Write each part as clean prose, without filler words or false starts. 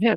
Yeah.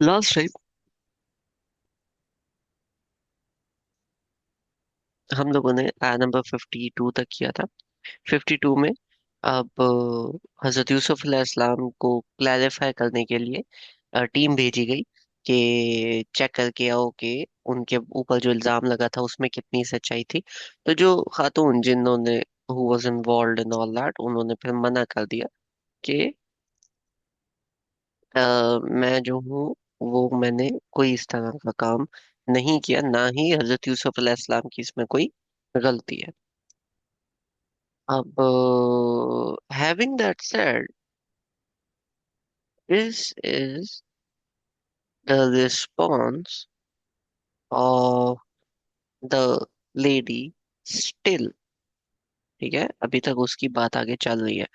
Last time हम लोगों ने आया नंबर 52 तक किया था. 52 में अब हजरत यूसुफ अलैहिस्सलाम को क्लैरिफाई करने के लिए टीम भेजी गई कि चेक करके आओ कि उनके ऊपर जो इल्जाम लगा था उसमें कितनी सच्चाई थी. तो जो खातून जिन्होंने who was involved in all that उन्होंने फिर मना कर दिया कि मैं जो हूँ वो मैंने कोई इस तरह का काम नहीं किया, ना ही हजरत यूसुफ अलैहिस्सलाम की इसमें कोई गलती है. अब having that said, this is the response of the lady still. ठीक है, अभी तक उसकी बात आगे चल रही है.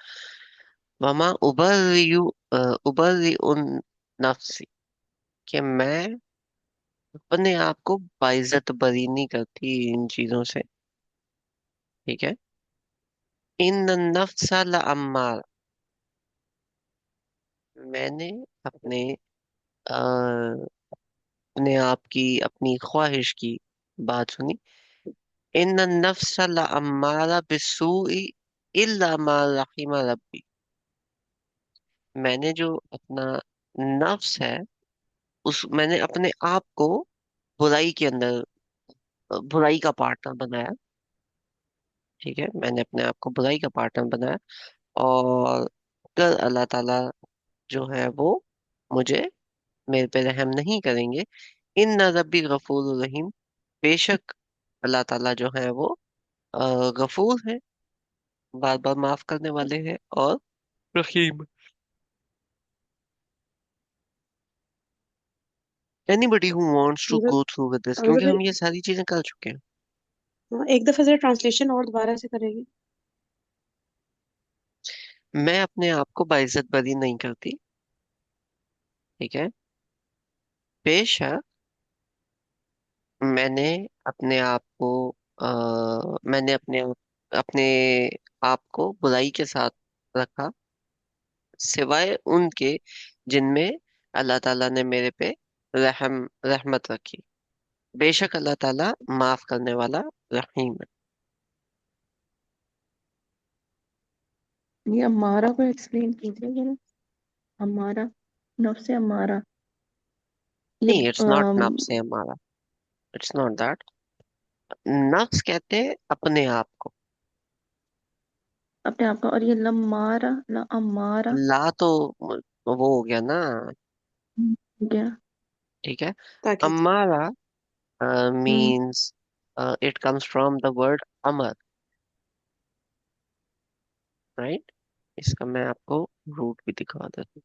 वमा उबर्री उन नफ्सी, कि मैं अपने आप को बाइज्जत बरी नहीं करती इन चीजों से. ठीक है. इन नफ्स लअम्मारा, मैंने अपने अपने आप की अपनी ख्वाहिश की बात सुनी. इन नफ्स लअम्मारा बिस्सूई इल्ला मा रहिम रब्बी, मैंने जो अपना नफ्स है उस मैंने अपने आप को बुराई के अंदर बुराई का पार्टनर बनाया. ठीक है, मैंने अपने आप को बुराई का पार्टनर बनाया. और अगर अल्लाह ताला जो है वो मुझे मेरे पे रहम नहीं करेंगे, इन रब्बी गफूर रहीम, बेशक अल्लाह ताला जो है वो गफूर है, बार बार माफ करने वाले हैं, और Rahim. Anybody who wants to Hamza go through with this, Hamza क्योंकि भाई, हम ये सारी चीजें कर चुके हैं. हाँ, एक दफा जरा ट्रांसलेशन और दोबारा से करेंगे। मैं अपने आप को बाइज्जत बरी नहीं करती. ठीक है. बेशक मैंने अपने आप को मैंने अपने आप को बुराई के साथ रखा, सिवाय उनके जिनमें अल्लाह ताला ने मेरे पे रहमत रखी. बेशक अल्लाह ताला माफ करने वाला रहीम है. ये अम्मारा को एक्सप्लेन कीजिए जरा। अम्मारा, नफ्से अम्मारा, ये नहीं, इट्स नॉट नफ्स है हमारा. It's not that. नफ्स कहते हैं अपने आप को. अपने आप का, और ये लम्मारा, ला अम्मारा। ला तो वो हो गया ना. क्या? ठीक है. ताकि Ammara hmm. Means, it comes from the word अमर, राइट. इसका मैं आपको रूट भी दिखा देता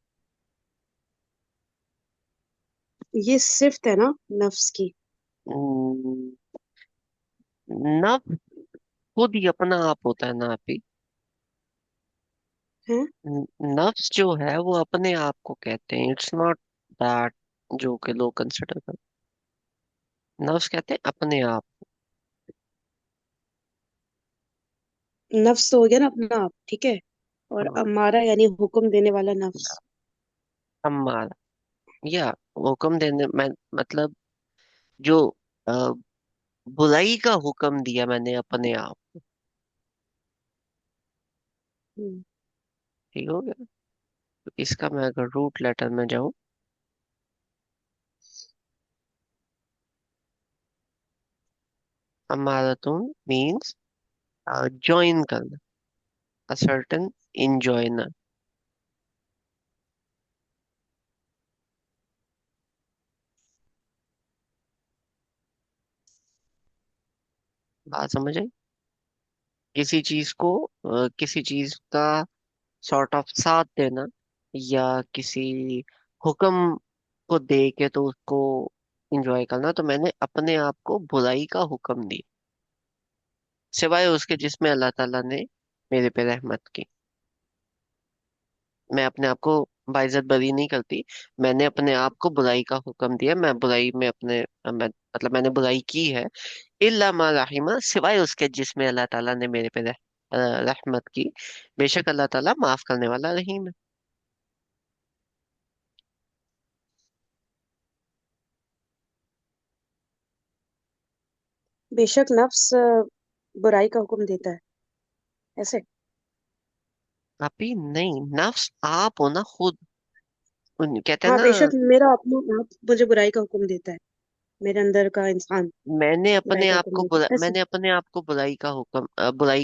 ये सिफ्त है ना नफ्स की। हूँ. नफ्स खुद ही अपना आप होता है ना आप ही. है। नफ्स जो है वो अपने आप को कहते हैं. इट्स नॉट दैट जो कि लोग कंसिडर करते हैं. नफ्स कहते हैं अपने आप. नफ्स तो हो गया ना अपना आप, ठीक है। और हाँ, अमारा यानी हुक्म देने वाला या नफ्स। हमारा, या हुक्म देने मैं, मतलब जो अ, बुराई का हुक्म दिया मैंने अपने आप. हम्म, ठीक हो गया. तो इसका मैं अगर रूट लेटर में जाऊं, अमारतुन मीन्स ज्वाइन करना, अ सर्टेन इंजॉयनर. बात समझ आई. किसी चीज को किसी चीज का सॉर्ट ऑफ साथ देना, या किसी हुक्म को दे के तो उसको इंजॉय करना. तो मैंने अपने आप को बुराई का हुक्म दिया, सिवाय उसके जिसमें अल्लाह ताला ने मेरे पे रहमत की. मैं अपने आप को बाइज्जत बरी नहीं करती। मैंने अपने आप को बुराई का हुक्म दिया, मैं बुराई में मैं मतलब मैंने बुराई की है। इल्ला मा रहिमा, सिवाय उसके जिसमें अल्लाह ताला ने मेरे पे रहमत की। बेशक अल्लाह ताला माफ करने वाला रहीम है। बेशक नफ्स बुराई का हुक्म देता है, ऐसे। अभी नहीं, नफ्स आप हो ना खुद। कहते हैं हाँ, ना, बेशक मेरा अपना आप मुझे बुराई का हुक्म देता है, मेरे अंदर का इंसान बुराई का हुक्म देता है, ऐसे। मैंने अपने आप को बुराई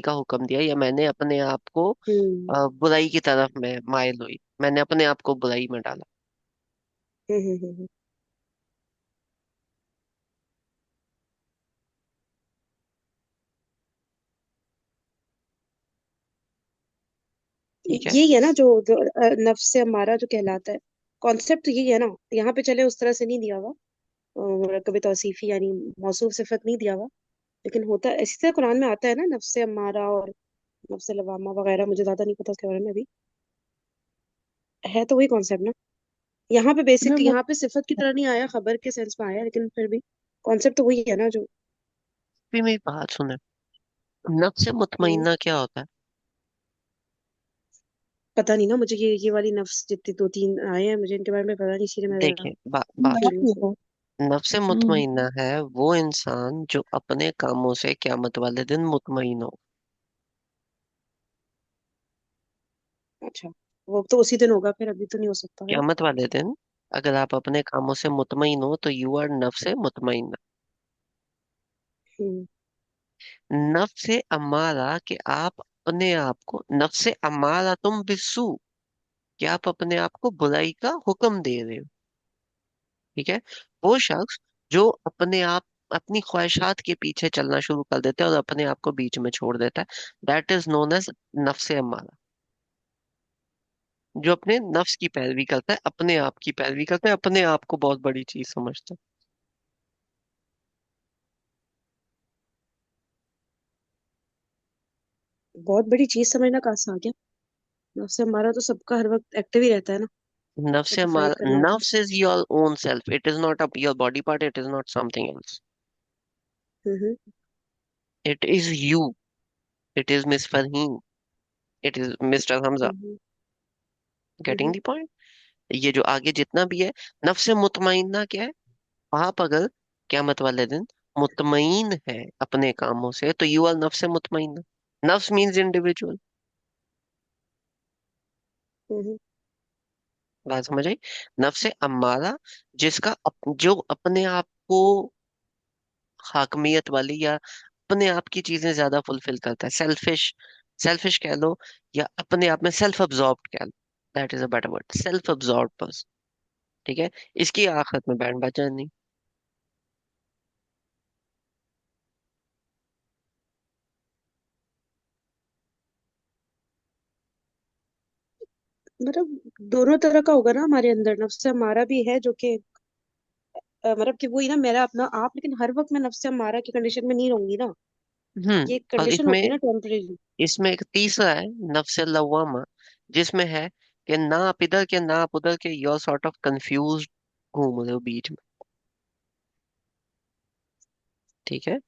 का हुक्म दिया, या मैंने अपने आप को हम्म बुराई की तरफ में माइल हुई, मैंने अपने आप को बुराई में डाला। हम्म। ठीक है। यही है ना जो नफ्स से हमारा जो कहलाता है, कॉन्सेप्ट तो यही है ना। यहाँ पे चले उस तरह से नहीं दिया हुआ, कभी तौसीफी यानी मौसूफ सिफत नहीं दिया हुआ, लेकिन होता है इसी तरह कुरान में आता है ना, नफ्स से हमारा और नफ्स से लवामा वगैरह, मुझे ज्यादा नहीं पता उसके बारे में अभी। है तो वही कॉन्सेप्ट ना। यहाँ पे मैं बेसिक, वो यहाँ पे सिफत की तरह नहीं आया, खबर के सेंस में आया, लेकिन फिर भी कॉन्सेप्ट तो वही है ना जो। भी मेरी बात सुने, नफ्स हम्म, मुतमइन्ना क्या होता है? पता नहीं ना मुझे, ये वाली नफ्स जितनी दो तीन आए हैं मुझे इनके बारे में पता नहीं, इसीलिए मैं जरा देखिए, बात याद क्यूरियस ही हूँ। है। नफ्स हम्म। मुतमइन्ना है वो इंसान जो अपने कामों से क़यामत वाले दिन मुतमईन हो। अच्छा, वो तो उसी दिन होगा, फिर अभी तो नहीं हो सकता है ना। क़यामत वाले दिन अगर आप अपने कामों से मुतमईन हो तो यू आर नफ्स मुतमइन्ना। हम्म नफ्स अमारा कि आप अपने आप को, नफ्स अमारा तुम बिस्सू, कि आप अपने आप को बुराई का हुक्म दे रहे हो। ठीक है। वो शख्स जो अपने आप, अपनी ख्वाहिशात के पीछे चलना शुरू कर देता है और अपने आप को बीच में छोड़ देता है, दैट इज नोन एज नफ्स अम्मारा। जो अपने नफ्स की पैरवी करता है, अपने आप की पैरवी करता है, अपने आप को बहुत बड़ी चीज समझता है। बहुत बड़ी चीज समझना कहाँ से आ गया। नफ्स हमारा तो सबका हर वक्त एक्टिव ही रहता है ना, नफ्स जब भी फाइट अम्मारा, करना होता है। नफ्स is your own self, it is not your body part, it is not something else. Hmm it is you, it is miss Farheen, it is mister Hamza. Hmm getting hmm the point? ये जो आगे जितना भी है, नफ्स मुतमइन्ना क्या है? आप अगर क़यामत वाले दिन मुतमईन है अपने कामों से तो यू आर नफ्स मुतमइन्ना। नफ्स मीन्स इंडिविजुअल। हम्म बात समझ आई? नफ्स अम्मारा जो अपने आप को हाकमियत वाली या अपने आप की चीजें ज्यादा फुलफिल करता है, सेल्फिश, सेल्फिश कह लो, या अपने आप में सेल्फ अब्जॉर्ब्ड कह लो। That is a better word, self absorb person. ठीक है। इसकी आखिरत में बैंड बजा नहीं। मतलब दोनों तरह का होगा ना हमारे अंदर, नफ्स से हमारा भी है जो कि मतलब कि वही ना, मेरा अपना आप, लेकिन हर वक्त मैं नफ्स से हमारा की कंडीशन में नहीं रहूंगी ना। ये और कंडीशन होती है ना टेम्परेरी। इसमें एक तीसरा है, नफ्स लव्वामा, जिसमें है कि ना आप इधर के ना आप उधर के, you are sort of confuse, घूम रहे हो बीच में। ठीक है।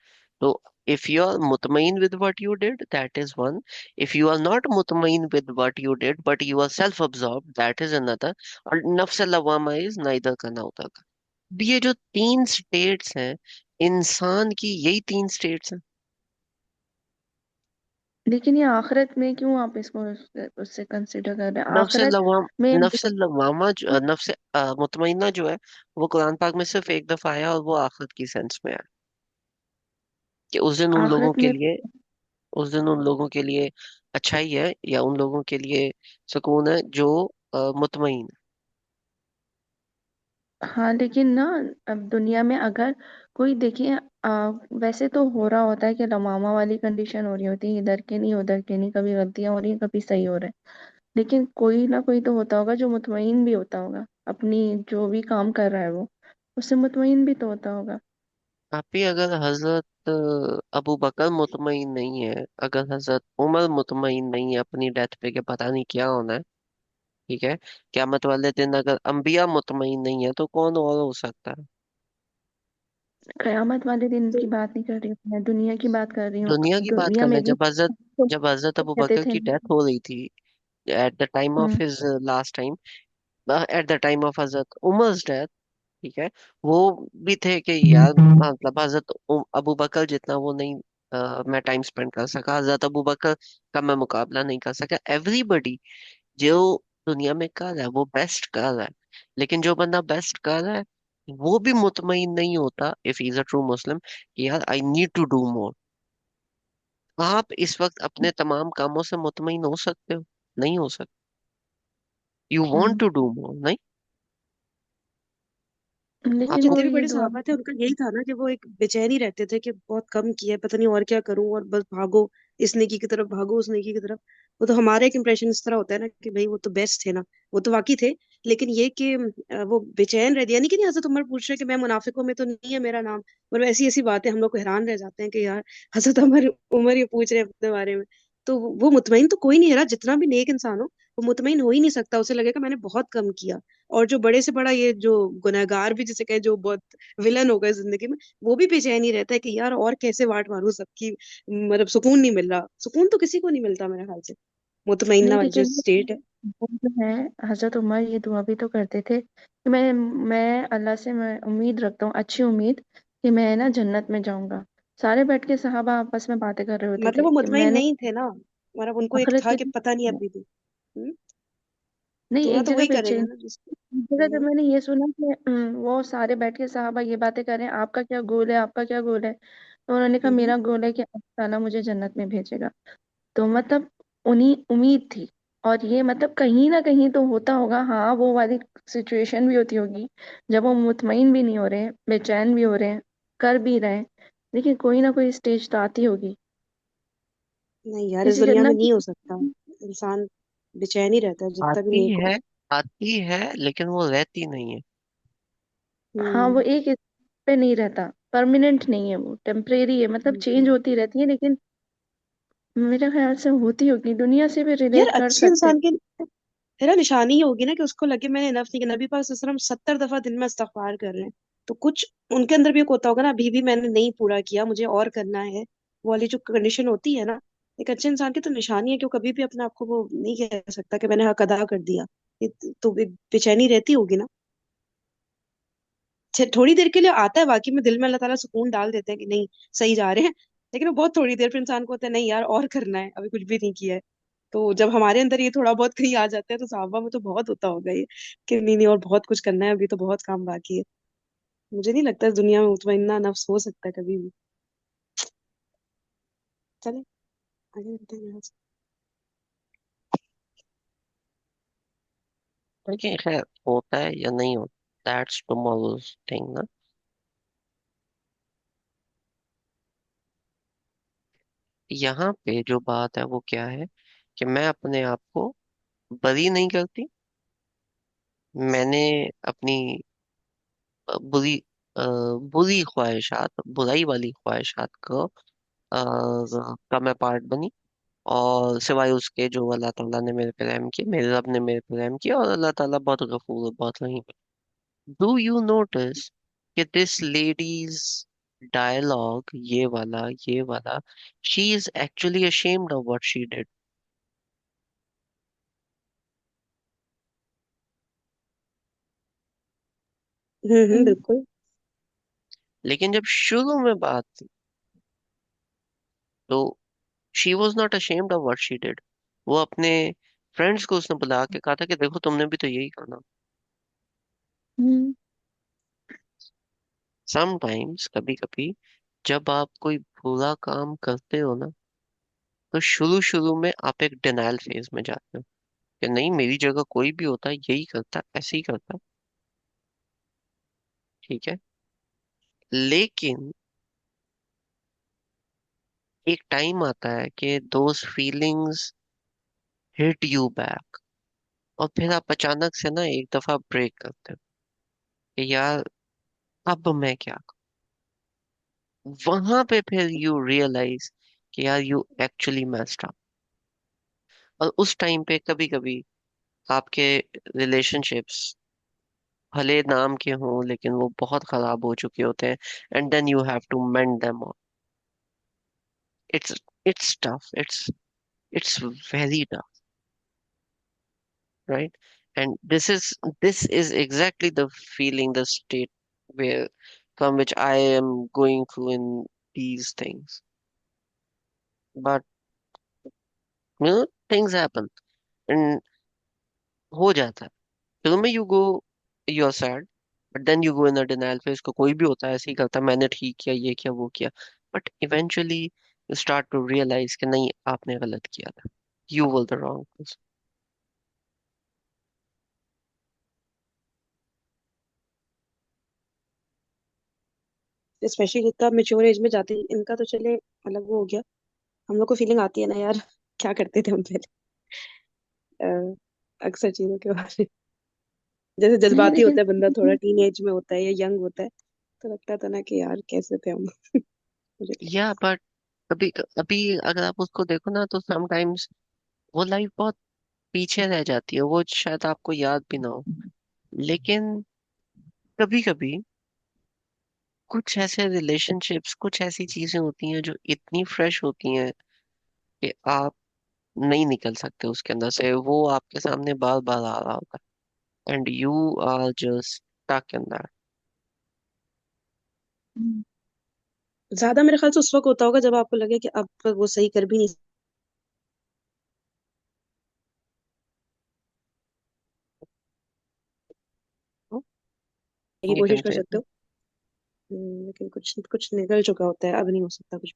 तो इफ यू आर मुतमईन with what you did, that is one. If you are not मुतमईन with what you did but you are self absorb, that is another. और नफ्स लव्वामा इज ना इधर का ना उधर का। अब ये जो तीन स्टेट्स हैं इंसान की, यही तीन स्टेट्स हैं। लेकिन ये आखिरत में क्यों आप इसको उससे कंसिडर कर रहे हैं नफ्स आखिरत लवाम में? नफ्स लवामा नफ्स मुतमइन्ना जो है, वो कुरान पाक में सिर्फ एक दफा आया और वो आखिरत की सेंस में है, कि उस दिन उन लोगों आखिरत के में। लिए, उस दिन उन लोगों के लिए अच्छाई है, या उन लोगों के लिए सुकून है जो मुतमईन है। हाँ लेकिन ना, अब दुनिया में अगर कोई देखिए, वैसे तो हो रहा होता है कि लमामा वाली कंडीशन हो रही होती है, इधर के नहीं उधर के नहीं, कभी गलतियां हो रही हैं कभी सही हो रहा है। लेकिन कोई ना कोई तो होता होगा जो मुतमईन भी होता होगा अपनी जो भी काम कर रहा है वो, उससे मुतमईन भी तो होता होगा। आप ही, अगर हजरत अबू बकर मुतमईन नहीं है, अगर हजरत उमर मुतमईन नहीं है अपनी डेथ पे कि पता नहीं क्या होना है, ठीक है। क़यामत वाले दिन अगर अंबिया मुतमईन नहीं है तो कौन और हो सकता है? कयामत वाले दिन तो की बात नहीं कर रही हूँ, मैं दुनिया की बात कर रही हूँ। दुनिया की बात दुनिया कर ले। में भी तो जब हजरत अबू कहते बकर थे की ना। डेथ हो रही थी, at the time of hmm. His last time, at the time of Hazrat उमर्स death, ठीक है, वो भी थे कि यार मतलब हजरत अबू बकर जितना वो नहीं, मैं टाइम स्पेंड कर सका, हजरत अबू बकर का मैं मुकाबला नहीं कर सका। एवरीबडी जो दुनिया में कर रहा है वो बेस्ट कर रहा है, लेकिन जो बंदा बेस्ट कर रहा है वो भी मुतमईन नहीं होता if is a true Muslim कि यार I need to do more. आप इस वक्त अपने तमाम कामों से मुतमईन हो सकते हो? नहीं हो सकते। You want hmm. To do more, नहीं? लेकिन वो जितने भी ये बड़े दुआ। सहाबा थे उनका यही था ना कि वो एक बेचैन ही रहते थे कि बहुत कम किया है, पता नहीं और क्या करूं, और बस भागो इस नेकी की तरफ, भागो उस नेकी की तरफ। वो तो हमारा एक इंप्रेशन इस तरह होता है ना कि भाई वो तो बेस्ट थे ना, वो तो वाकई थे। लेकिन ये कि वो बेचैन रह दिया नहीं, कि नहीं हजरत उमर पूछ रहे कि मैं मुनाफिकों में तो नहीं है मेरा नाम, और ऐसी ऐसी बातें हम लोग को हैरान रह जाते हैं कि यार हजरत उमर उमर ये पूछ रहे हैं अपने बारे में। तो वो मुतमईन तो कोई नहीं है ना, जितना भी नेक इंसान हो वो मुतमईन हो ही नहीं सकता, उसे लगेगा मैंने बहुत कम किया। और जो बड़े से बड़ा ये जो गुनहगार भी जिसे कहे, जो बहुत विलन हो गए जिंदगी में, वो भी बेचैन ही रहता है कि यार और कैसे वाट मारूं सबकी, मतलब सुकून नहीं मिल रहा, सुकून तो किसी को नहीं मिलता मेरे ख्याल से, मुतमईना नहीं, वाली जो लेकिन स्टेट है। वो जो है, हजरत उमर ये दुआ भी तो करते थे कि मैं अल्लाह से मैं उम्मीद रखता हूँ, अच्छी उम्मीद, कि मैं ना जन्नत में जाऊंगा। सारे बैठ के सहाबा आपस में बातें कर रहे होते मतलब थे वो कि मुतमईन मैंने नहीं थे ना, मतलब उनको एक आखिरत था के कि दिन। पता नहीं अभी भी। हम्म? नहीं, तो ना एक तो जगह वही करेगा बेचैन, ना जिस। एक जगह जब मैंने ये सुना कि वो सारे बैठ के साहबा ये बातें कर रहे हैं, आपका क्या गोल है, आपका क्या गोल है, तो उन्होंने कहा हम्म। मेरा गोल है कि अल्लाह ताला मुझे जन्नत में भेजेगा। तो मतलब उन्हीं उम्मीद थी। और ये मतलब कहीं ना कहीं तो होता होगा, हाँ, वो वाली सिचुएशन भी होती होगी जब वो मुतमईन भी नहीं हो रहे हैं, बेचैन भी हो रहे हैं, कर भी रहे हैं, लेकिन कोई ना कोई स्टेज तो आती होगी। नहीं यार, इस किसी दुनिया जन्नत में नहीं हो सकता, इंसान बेचैन ही रहता है जितना भी आती नेक हो। है, आती है, लेकिन वो रहती नहीं है। हाँ, वो हम्म। एक इस पे नहीं रहता, परमानेंट नहीं है, वो टेम्परेरी है, मतलब चेंज हम्म। होती रहती है, लेकिन मेरे ख्याल से होती होगी, दुनिया से भी यार रिलेट कर अच्छे सकते हैं। इंसान की तेरा निशानी ये होगी ना कि उसको लगे मैंने नफ्स नहीं किया। नबी पाक सल्लल्लाहु अलैहि वसल्लम 70 दफा दिन में इस्तगफार कर रहे हैं, तो कुछ उनके अंदर भी एक होता होगा ना, अभी भी मैंने नहीं पूरा किया, मुझे और करना है। वो वाली जो कंडीशन होती है ना, एक अच्छे इंसान की तो निशानी है कि वो कभी भी अपने आप को वो नहीं कह सकता कि मैंने हक अदा कर दिया। तो एक बेचैनी रहती होगी ना। थोड़ी देर के लिए आता है वाकई में, दिल में अल्लाह ताला सुकून डाल देते हैं कि नहीं सही जा रहे हैं, लेकिन वो बहुत थोड़ी देर, फिर इंसान को होता है नहीं यार और करना है, अभी कुछ भी नहीं किया है। तो जब हमारे अंदर ये थोड़ा बहुत कहीं आ जाता है, तो साहबा में तो बहुत होता होगा ये कि नहीं नहीं और बहुत कुछ करना है, अभी तो बहुत काम बाकी है। मुझे नहीं लगता इस दुनिया में मुतमइन्ना नफ्स हो सकता है कभी भी। चले आगे बढ़ते हैं यहाँ से। लेकिन खैर, होता है या नहीं होता, दैट्स टुमारोज थिंग ना। यहाँ पे जो बात है वो क्या है कि मैं अपने आप को बरी नहीं करती। मैंने अपनी बुरी अ, बुरी ख्वाहिशात, बुराई वाली ख्वाहिशात को का मैं पार्ट बनी, और सिवाय उसके जो अल्लाह ताला ने मेरे पे रहम किया, मेरे रब ने मेरे पे रहम किया, और अल्लाह ताला बहुत गफूर है, बहुत रहीम है। डू यू नोटिस कि दिस लेडीज डायलॉग, ये वाला she is actually ashamed of what she did। हम्म। बिल्कुल। लेकिन जब शुरू में बात थी तो she was not ashamed of what she did। वो अपने फ्रेंड्स को उसने बुला के कहा था कि देखो तुमने भी तो यही करना। हम्म। समटाइम्स, कभी कभी, जब आप कोई बुरा काम करते हो ना, तो शुरू शुरू में आप एक डिनायल फेज में जाते हो कि नहीं, मेरी जगह कोई भी होता यही करता, ऐसे ही करता, ठीक है। लेकिन एक टाइम आता है कि those feelings hit you back, और फिर आप अचानक से ना एक दफा ब्रेक करते हो कि यार अब मैं क्या करूं। वहां पे फिर यू रियलाइज कि यार यू एक्चुअली मेस्ड अप। और उस टाइम पे कभी कभी आपके रिलेशनशिप्स भले नाम के हों लेकिन वो बहुत खराब हो चुके होते हैं, and then you have to mend them all. It's it's tough. It's very tough, right? And this is exactly the feeling, the state where from which I am going through in these things. But things happen and हो जाता है. फिर में you go, you are sad, but then you go in a denial phase. को कोई भी होता है ऐसे ही करता है, मैंने ठीक किया, ये किया, वो किया. But eventually you start to realize कि नहीं, आपने गलत किया था. You were the wrong person. Specially जितना मेच्योर एज में जाते हैं इनका तो चले अलग वो हो गया। हम लोग को फीलिंग आती है ना यार, क्या करते थे हम पहले। अ, अक्सर चीजों के बारे में, जैसे नहीं जज्बाती लेकिन होता है बंदा, थोड़ा टीन एज में होता है या यंग होता है, तो लगता था ना कि यार कैसे थे हम। मुझे या बट अभी अभी अगर आप उसको देखो ना, तो समटाइम्स वो लाइफ बहुत पीछे रह जाती है, वो शायद आपको याद भी ना हो. लेकिन कभी कभी कुछ ऐसे रिलेशनशिप्स, कुछ ऐसी चीजें होती हैं जो इतनी फ्रेश होती हैं कि आप नहीं निकल सकते उसके अंदर से. वो आपके सामने बार बार आ रहा होता है, and you are just stuck in that. ज्यादा मेरे ख्याल से उस वक्त होता होगा जब आपको लगे कि अब वो सही कर भी नहीं सकने की यू कोशिश कैन कर से. सकते हो। लेकिन कुछ कुछ निकल चुका होता है, अब नहीं हो सकता कुछ।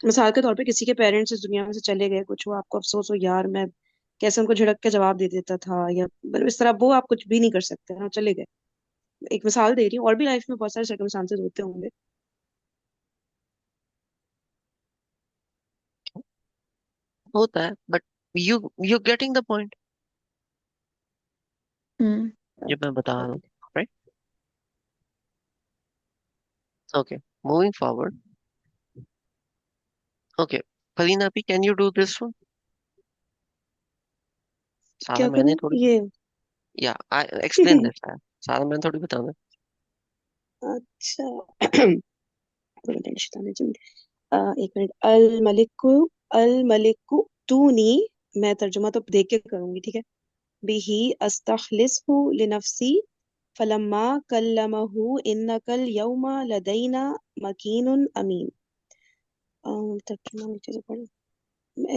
मिसाल के तौर पे किसी के पेरेंट्स इस दुनिया में से चले गए, कुछ वो आपको अफसोस हो यार मैं कैसे उनको झिड़क के जवाब दे देता था, या मतलब इस तरह, वो आप कुछ भी नहीं कर सकते ना, चले गए। एक मिसाल दे रही हूँ, और भी लाइफ में बहुत सारे सर्कमस्टांसेस होते होंगे। होता है, but you getting the point hmm. जो मैं बता रहा हूँ, right? Okay, moving forward. Okay, Kareena भी, can you do this one? Sara क्या मैंने करूँ थोड़ी, ये? या आई एक्सप्लेन दिस. सारा मैंने थोड़ी बताना. अच्छा। एक मिनट। अल मलिकु तूनी, मैं तर्जुमा तो देख के करूंगी, ठीक है। बिही अस्तखलिसहु लिनफ्सी फलम्मा कल्लमहु इन्नकल यौमा लदैना मकीनुन अमीन। तर्जुमा नीचे से पढ़ो।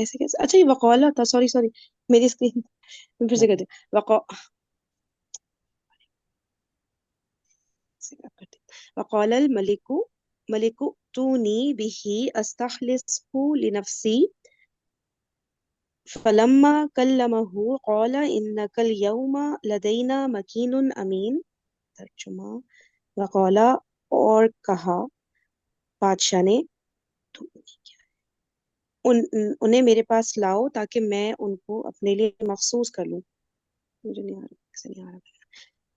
ऐसे कैसे? अच्छा, ये वकौला था, सॉरी सॉरी, मेरी स्क्रीन। फिर से कहते वक़ाल मलिकु मलिकु तूनी बिही अस्तखलिसहु लिनफ्सी फलम्मा कल्लमहु क़ाल इन्नकल यौमा लदैना मकीनुन अमीन। तर्जुमा। वक़ाला, और कहा बादशाह ने, उन उन्हें मेरे पास लाओ ताकि मैं उनको अपने लिए मखसूस कर लूं। मुझे नहीं आ रहा, कैसे नहीं आ रहा।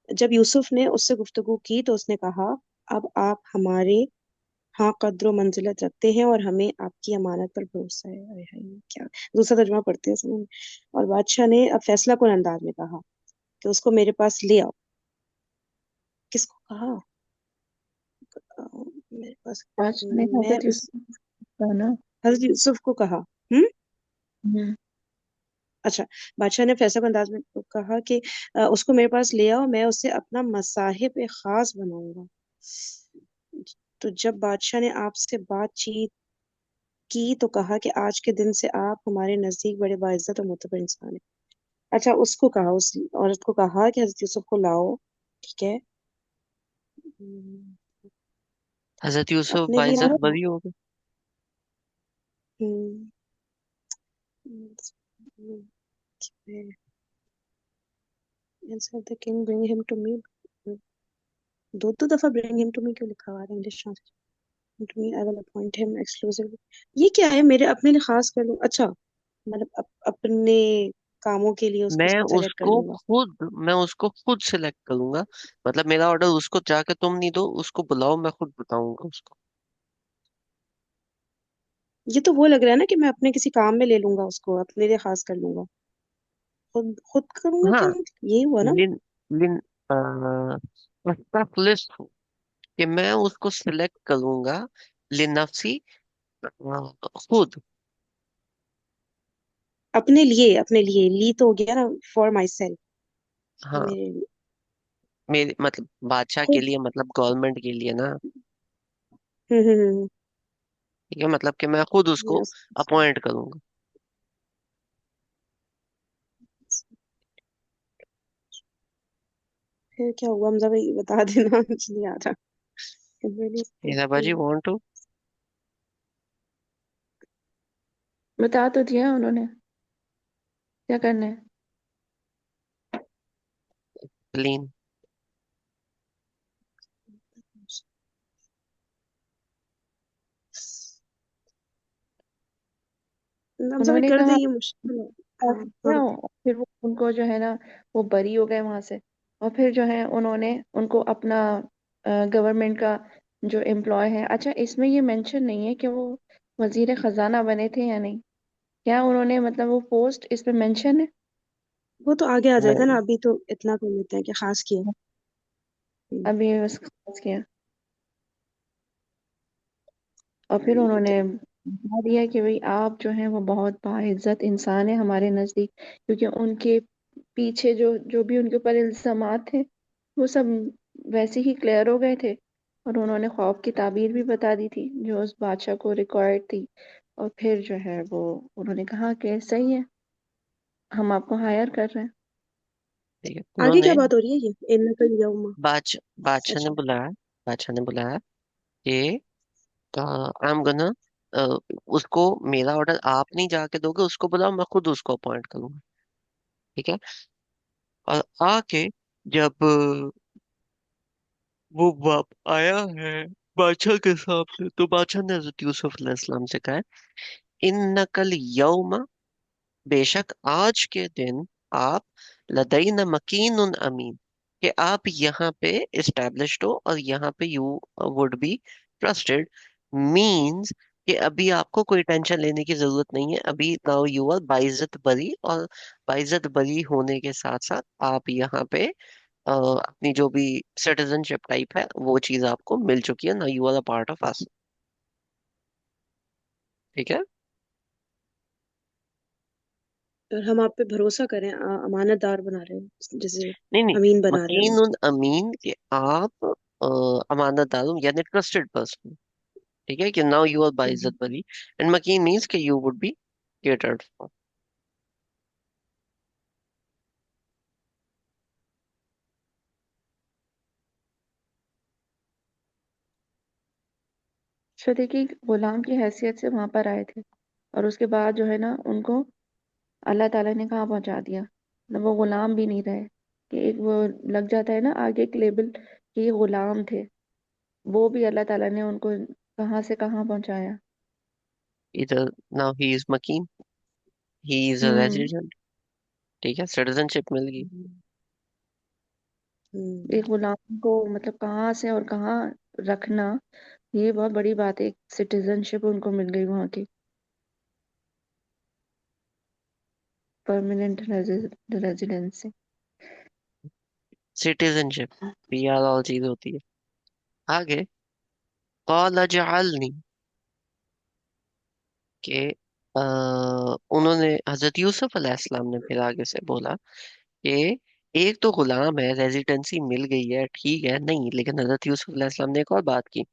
जब यूसुफ ने उससे गुफ्तगू की तो उसने कहा, अब आप हमारे हाँ कद्र मंजिलत रखते हैं और हमें आपकी अमानत पर भरोसा है। अरे हाय, क्या! दूसरा तर्जुमा पढ़ते हैं सुनो। और बादशाह ने अब फैसला कुन अंदाज में कहा कि उसको मेरे पास ले आओ। किसको कहा? मेरे पास। आज ने मैं हजरत उस यूसुफ का ना। हजरत यूसुफ को कहा। हम्म। हम्म। अच्छा। बादशाह ने फैसला कुन अंदाज में कहा कि उसको मेरे पास ले आओ, मैं उसे अपना मसाहिब खास बनाऊंगा। तो जब बादशाह ने आपसे बातचीत की तो कहा कि आज के दिन से आप हमारे नजदीक बड़े बाइज्जत और मोतबर इंसान हैं। अच्छा, उसको कहा, उस औरत को कहा कि हजरत यूसुफ को लाओ, ठीक है। हम्म, हजरत यूसुफ अपने लिए यार बाइज्जत रखना। बरी हो गए. हम्म, हम्म, answer the king bring him to me। दो दो दफा bring him to me क्यों लिखा हुआ है English translation? to me I will appoint him exclusively। ये क्या है, मेरे अपने लिए खास कर लूं? अच्छा, मतलब अपने कामों के लिए उसको सेलेक्ट कर लूंगा। मैं उसको खुद सिलेक्ट करूंगा. मतलब मेरा ऑर्डर उसको जाके तुम नहीं दो, उसको बुलाओ, मैं खुद बताऊंगा उसको. ये तो वो लग रहा है ना कि मैं अपने किसी काम में ले लूंगा, उसको अपने लिए खास कर लूंगा। खुद खुद करूंगा हाँ, क्या? यही हुआ ना। लिन लिन लिस्ट हूँ कि मैं उसको सिलेक्ट करूंगा लिनफ्सी, खुद। अपने लिए ली तो हो गया ना, फॉर माई सेल्फ, हाँ, मेरे लिए। मेरे मतलब बादशाह के खुद। लिए, मतलब गवर्नमेंट के लिए ना। हम्म। ठीक है, मतलब कि मैं खुद उसको Yes. अपॉइंट करूंगा। फिर क्या हुआ हमजा भाई, बता देना। मुझे नहीं आ रहा। मैंने हीरा बाजी वांट टू बता तो दिया उन्होंने क्या करना है। क्लीन। हमजा भाई उन्होंने कर दे, कहा ये मुश्किल है। ऑफ हाँ किया हाँ। और फिर वो उनको जो है ना वो बरी हो गए वहां से। और फिर जो है उन्होंने उनको अपना गवर्नमेंट का जो एम्प्लॉय है, अच्छा इसमें ये मेंशन नहीं है कि वो वजीर खजाना बने थे या नहीं। क्या उन्होंने मतलब वो पोस्ट इस पे मेंशन है? वो तो आगे आ जाएगा ना, नहीं, अभी तो इतना कर लेते हैं कि खास किया। हम्म। अभी उसका किया। और फिर उन्होंने बता दिया कि भाई आप जो हैं वो बहुत बाइज्जत इंसान है हमारे नज़दीक, क्योंकि उनके पीछे जो जो भी उनके ऊपर इल्जामात थे वो सब वैसे ही क्लियर हो गए थे। और उन्होंने ख्वाब की ताबीर भी बता दी थी जो उस बादशाह को रिक्वायर्ड थी। और फिर जो है वो उन्होंने कहा कि सही है, हम आपको हायर कर रहे हैं। ठीक है, आगे क्या उन्होंने बात हो रही है ये, इनमें कर जाऊँ? बादशाह बादशाह ने अच्छा। बुलाया। बादशाह ने बुलाया कि आई एम गना, उसको मेरा ऑर्डर आप नहीं जाके दोगे, उसको बुलाओ, मैं खुद उसको अपॉइंट करूंगा। ठीक है। और आके जब वो वाप आया है बादशाह के सामने, तो बादशाह ने हजरत यूसुफ अलैहिस्सलाम से कहा, इन नकल यौमा, बेशक आज के दिन आप लदईना मकीन अमीन, कि आप यहाँ पे इस्टेब्लिश्ड हो और यहाँ पे you would be trusted. Means कि अभी आपको कोई टेंशन लेने की जरूरत नहीं है, अभी नाउ यू आर बाइज्जत बरी, और बाइज्जत बरी होने के साथ साथ आप यहाँ पे अपनी जो भी सिटीजनशिप टाइप है वो चीज आपको मिल चुकी है ना, you are a part of us. ठीक है। और हम आप पे भरोसा करें, अमानतदार बना रहे हैं, जैसे नहीं नहीं, अमीन बना रहे हैं। मकीन उन अमीन, कि आप अमानतदार हो यानी ट्रस्टेड पर्सन। ठीक है, कि नाउ यू आर बाइज्जत हम्म। बरी, एंड मकीन मीन्स कि you would be catered for. तो देखिए गुलाम की हैसियत से वहां पर आए थे, और उसके बाद जो है ना उनको अल्लाह ताला ने कहाँ पहुंचा दिया, मतलब वो गुलाम भी नहीं रहे। कि एक वो लग जाता है ना आगे एक लेबल कि ये गुलाम थे, वो भी अल्लाह ताला ने उनको कहाँ से कहाँ पहुंचाया। इधर now he is Makeen, he is a hmm. Resident. ठीक है, सिटीजनशिप मिल गई। हम्म। हम्म। एक गुलाम को मतलब कहाँ से और कहाँ रखना, ये बहुत बड़ी बात है। एक सिटीजनशिप उनको मिल गई वहां की, परमानेंट रेजिडेंसी। सिटीजनशिप, पीआर और चीज होती है। आगे कौल अजअलनी, के उन्होंने हजरत यूसुफ अलैहिस्सलाम ने फिर आगे से बोला कि एक तो गुलाम है, रेजिडेंसी मिल गई है, ठीक है, नहीं, लेकिन हजरत यूसुफ अलैहिस्सलाम ने एक और बात की।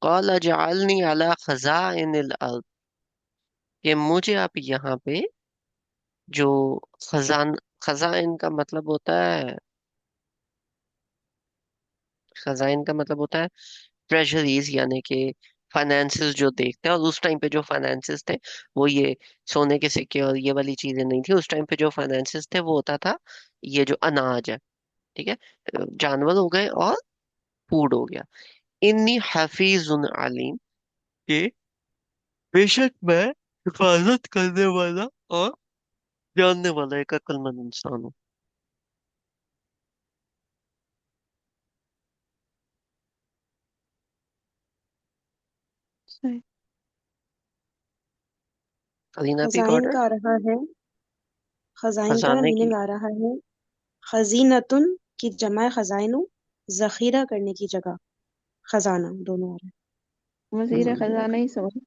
कौल अजअलनी अला खजाइनिल अर्द, कि मुझे आप यहाँ पे जो खजान, खजाइन का मतलब होता है, खजाइन का मतलब होता है ट्रेजरीज, यानी कि फाइनेंसेस जो देखते हैं। और उस टाइम पे जो फाइनेंसेस थे वो ये सोने के सिक्के और ये वाली चीजें नहीं थी। उस टाइम पे जो फाइनेंसेस थे वो होता था ये जो अनाज है, ठीक है, जानवर हो गए और फूड हो गया। इन्नी हफीजुन अलीम, के बेशक मैं हिफाजत करने वाला और जानने वाला एक अक्लमंद इंसान हूँ। सही। करीना पी खजाइन गॉट का आ रहा है, खजाइन का ना खजाने मीनिंग की। आ रहा है खजीनतुन की जमा खजाइनु, जखीरा करने की जगह, खजाना दोनों आ रहे वजीर हम्म, खजाना ही सोच। हैं,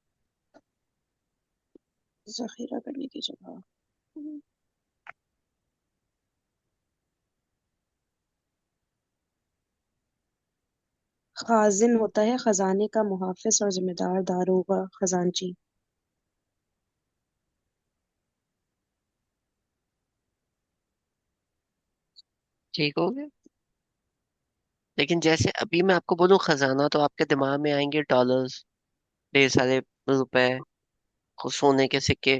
जखीरा करने की जगह। खाजिन होता है खजाने का मुहाफिज और जिम्मेदार, दारोगा, खजांची। ठीक हो गया। लेकिन जैसे अभी मैं आपको बोलूं खजाना, तो आपके दिमाग में आएंगे डॉलर्स, ढेर सारे रुपए, सोने के सिक्के।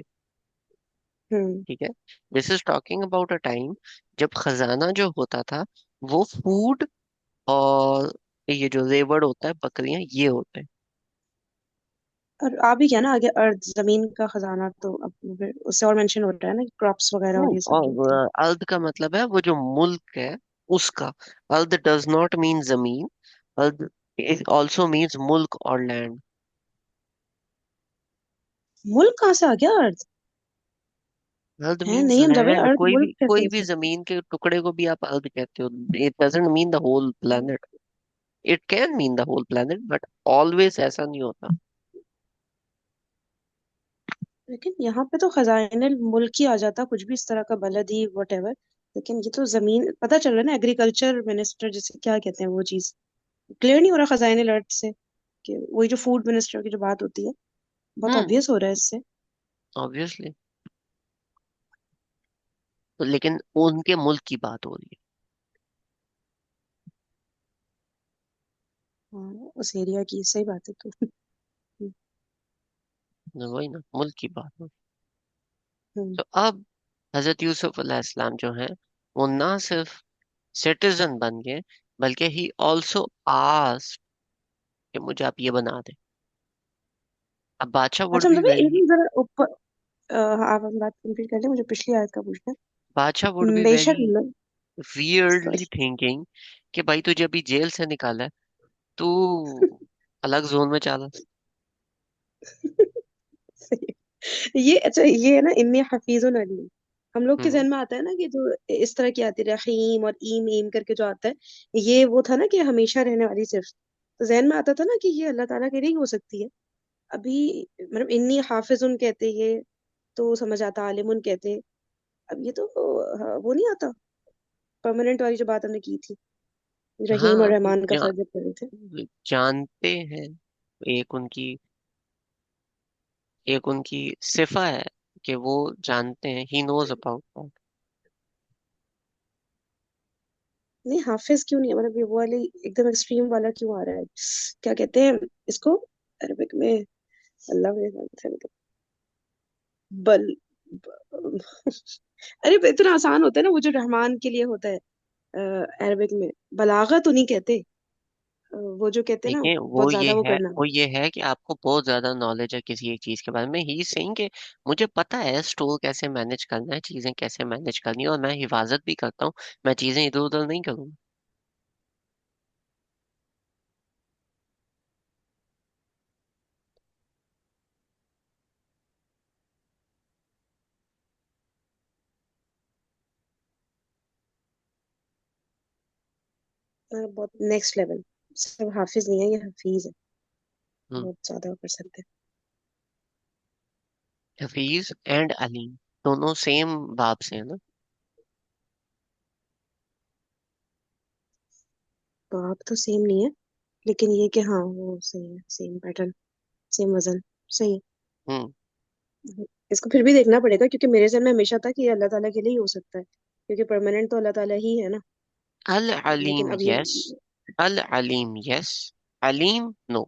हम्म। ठीक है। This is talking about a time जब खजाना जो होता था वो फूड और ये जो रेवड़ होता है, बकरियां, ये होते हैं। और आ भी गया ना आगे, अर्थ जमीन का खजाना, तो अब फिर उससे और मेंशन हो रहा है ना, क्रॉप्स वगैरह और ये सब जो होती है। और अर्द का मतलब है वो जो मुल्क है उसका। अर्द डज नॉट मीन जमीन। अर्द इट ऑल्सो मीन्स मुल्क और लैंड। मुल्क कहाँ से आ गया अर्थ? अर्द है मीन्स नहीं, हम जब लैंड। अर्थ कोई मुल्क भी कैसे कोई हो भी सकता जमीन के टुकड़े को भी आप अर्द कहते हो। It doesn't mean the whole है? Planet. It can mean the whole planet but always ऐसा नहीं होता। लेकिन यहाँ पे तो खजाइनल मुल्क ही आ जाता, कुछ भी इस तरह का, बलदी वट एवर। लेकिन ये तो जमीन पता चल रहा है ना, एग्रीकल्चर मिनिस्टर जैसे क्या कहते हैं वो चीज, क्लियर नहीं हो रहा खजाइनल अर्थ से, कि वही जो फूड मिनिस्टर की जो बात होती है, बहुत हम्म। ऑब्वियस हो रहा है इससे। ऑब्वियसली। तो लेकिन उनके मुल्क की बात हो रही हाँ, उस एरिया की सही बात है तो। है, वही ना, मुल्क की बात हो रही हम्म। है। तो अब हजरत यूसुफ अलैहिस्सलाम जो है वो ना सिर्फ सिटीजन बन गए, बल्कि ही ऑल्सो आस्क्ड कि मुझे आप ये बना दे। अब बादशाह वुड अच्छा बी मतलब वेरी एक जरा ऊपर, आप हम बात कंप्लीट कर लें, मुझे पिछली आयत का पूछना बादशाह वुड है। बी वेरी बेशक वियर्डली सॉरी। थिंकिंग कि भाई तुझे अभी जेल से निकाला है, तू अलग जोन में चला। ये अच्छा, ये है ना, इन्नी हफीजुन अलीम, हम लोग के हम्म। जहन में आता है ना कि जो इस तरह की आती है रहीम और ईम ईम करके जो आता है, ये वो था ना कि हमेशा रहने वाली सिर्फ, तो जहन में आता था ना कि ये अल्लाह ताला के लिए ही हो सकती है। अभी मतलब इन्नी हाफिजुन कहते ये, तो समझ आता, आलिमुन कहते। अब ये तो वो नहीं आता, परमानेंट वाली जो बात हमने की थी, रहीम और हाँ, रहमान का फर्क जब कर रहे थे। जानते हैं। एक उनकी एक उनकी सिफा है कि वो जानते हैं, ही नोज अबाउट। नहीं हाफिज क्यों नहीं है, मतलब ये वो वाली एकदम एक्सट्रीम वाला क्यों आ रहा है, क्या कहते हैं इसको अरबिक में, अल्लाह मेरे ख्याल से मतलब बल अरे इतना आसान होता है ना वो जो रहमान के लिए होता है, अरबिक में बलागा तो नहीं कहते, वो जो कहते हैं ना देखिए, बहुत ज्यादा वो करना। वो ये है कि आपको बहुत ज्यादा नॉलेज है किसी एक चीज के बारे में। ही सेइंग कि मुझे पता है स्टोर कैसे मैनेज करना है, चीजें कैसे मैनेज करनी है, और मैं हिफाजत भी करता हूँ। मैं चीजें इधर उधर नहीं करूँगा। बहुत नेक्स्ट लेवल, सिर्फ हाफिज नहीं है, ये हफीज है, हम्म। बहुत ज्यादा कर सकते हफीज एंड अलीम दोनों सेम बाब से है ना। हैं। तो आप तो सेम नहीं है, लेकिन ये कि हाँ वो सही है, सेम पैटर्न, सेम वजन, सही हम्म। है। इसको फिर भी देखना पड़ेगा, क्योंकि मेरे जहन में हमेशा था कि ये अल्लाह ताला के लिए ही हो सकता है, क्योंकि परमानेंट तो अल्लाह ताला ही है ना। अल लेकिन अलीम अब ये यस। अल अलीम यस। अलीम नो।